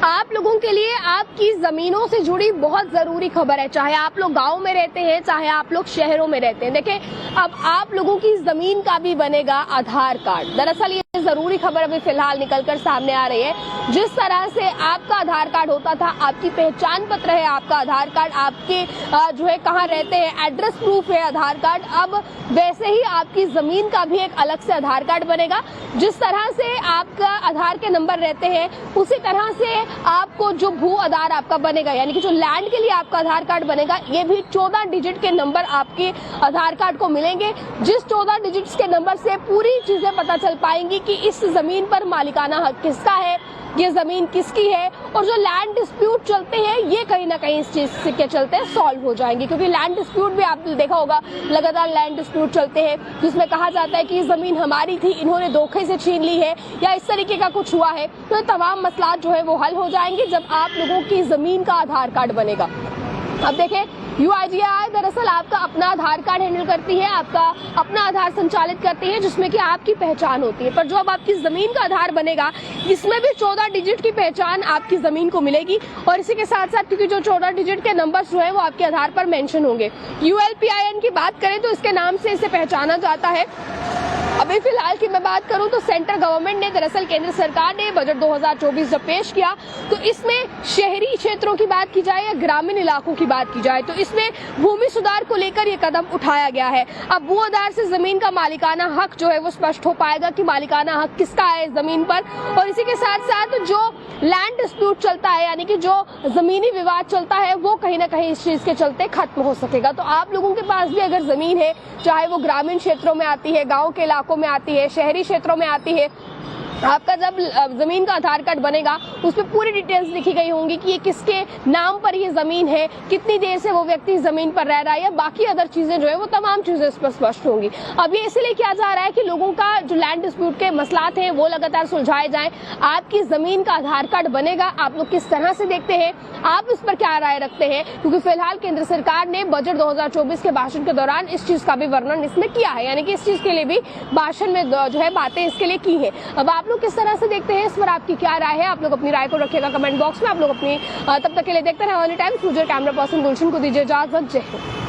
आप लोगों के लिए आपकी जमीनों से जुड़ी बहुत जरूरी खबर है, चाहे आप लोग गांव में रहते हैं, चाहे आप लोग शहरों में रहते हैं। देखिए, अब आप लोगों की जमीन का भी बनेगा आधार कार्ड। दरअसल ये जरूरी खबर अभी फिलहाल निकलकर सामने आ रही है। जिस तरह से आपका आधार कार्ड होता था, आपकी पहचान पत्र है आपका आधार कार्ड, आपके जो है कहाँ रहते हैं एड्रेस प्रूफ है आधार कार्ड, अब वैसे ही आपकी जमीन का भी एक अलग से आधार कार्ड बनेगा। जिस तरह से आपका आधार के नंबर रहते हैं, उसी तरह से आपको जो भू आधार आपका बनेगा, यानी कि जो लैंड के लिए आपका आधार कार्ड बनेगा, ये भी 14 डिजिट के नंबर आपके आधार कार्ड को मिलेंगे। जिस 14 डिजिट्स के नंबर से पूरी चीजें पता चल पाएंगी कि इस जमीन पर मालिकाना हक किसका है, ये जमीन किसकी है, और जो लैंड डिस्प्यूट चलते हैं ये कहीं ना कहीं इस चीज के चलते सॉल्व हो जाएंगे। क्योंकि लैंड डिस्प्यूट भी आपने देखा होगा, लगातार लैंड डिस्प्यूट चलते हैं जिसमें कहा जाता है कि ये जमीन हमारी थी, इन्होंने धोखे से छीन ली है, या इस तरीके का कुछ हुआ है। तो ये तमाम मसला जो है वो हल हो जाएंगे जब आप लोगों की जमीन का आधार कार्ड बनेगा। अब देखें, UIDAI दरअसल आपका अपना आधार कार्ड हैंडल करती है, आपका अपना आधार संचालित करती है, जिसमें कि आपकी पहचान होती है। पर जो अब आपकी जमीन का आधार बनेगा, इसमें भी 14 डिजिट की पहचान आपकी जमीन को मिलेगी। और इसी के साथ साथ क्योंकि जो 14 डिजिट के नंबर्स जो है वो आपके आधार पर मेंशन होंगे। ULPIN की बात करें तो इसके नाम से इसे पहचाना जाता है। अभी फिलहाल की मैं बात करूं तो सेंट्रल गवर्नमेंट ने, दरअसल केंद्र सरकार ने बजट 2024 जब पेश किया तो इसमें शहरी क्षेत्रों की बात की जाए या ग्रामीण इलाकों की बात की जाए तो इसमें भूमि सुधार को लेकर ये कदम उठाया गया है। अब भू आधार से जमीन का मालिकाना हक जो है वो स्पष्ट हो पाएगा कि मालिकाना हक किसका है जमीन पर। और इसी के साथ साथ जो लैंड डिस्प्यूट चलता है, यानी कि जो जमीनी विवाद चलता है, वो कहीं ना कहीं इस चीज के चलते खत्म हो सकेगा। तो आप लोगों के पास भी अगर जमीन है, चाहे वो ग्रामीण क्षेत्रों में आती है, गाँव के इलाकों में आती है, शहरी क्षेत्रों में आती है, आपका जब जमीन का आधार कार्ड बनेगा उसमें पूरी डिटेल्स लिखी गई होंगी कि ये किसके नाम पर ये जमीन है, कितनी देर से वो व्यक्ति जमीन पर रह रहा है, या बाकी अदर चीजें जो है वो तमाम चीजें इस पर स्पष्ट होंगी। अब ये इसलिए किया जा रहा है कि लोगों का जो लैंड डिस्प्यूट के मसलात हैं वो लगातार सुलझाए जाएं। आपकी जमीन का आधार कार्ड बनेगा, आप लोग किस तरह से देखते हैं, आप इस पर क्या राय रखते हैं? क्योंकि फिलहाल केंद्र सरकार ने बजट 2024 के भाषण के दौरान इस चीज का भी वर्णन इसमें किया है, यानी कि इस चीज के लिए भी भाषण में जो है बातें इसके लिए की है। अब आप लोग किस तरह से देखते हैं, इस पर आपकी क्या राय है? आप लोग अपनी राय को रखिएगा कमेंट बॉक्स में। आप लोग अपनी तब तक के लिए देखते रहे only times. Future camera person Gulshan को दीजिए इजाजत। जय हिंद।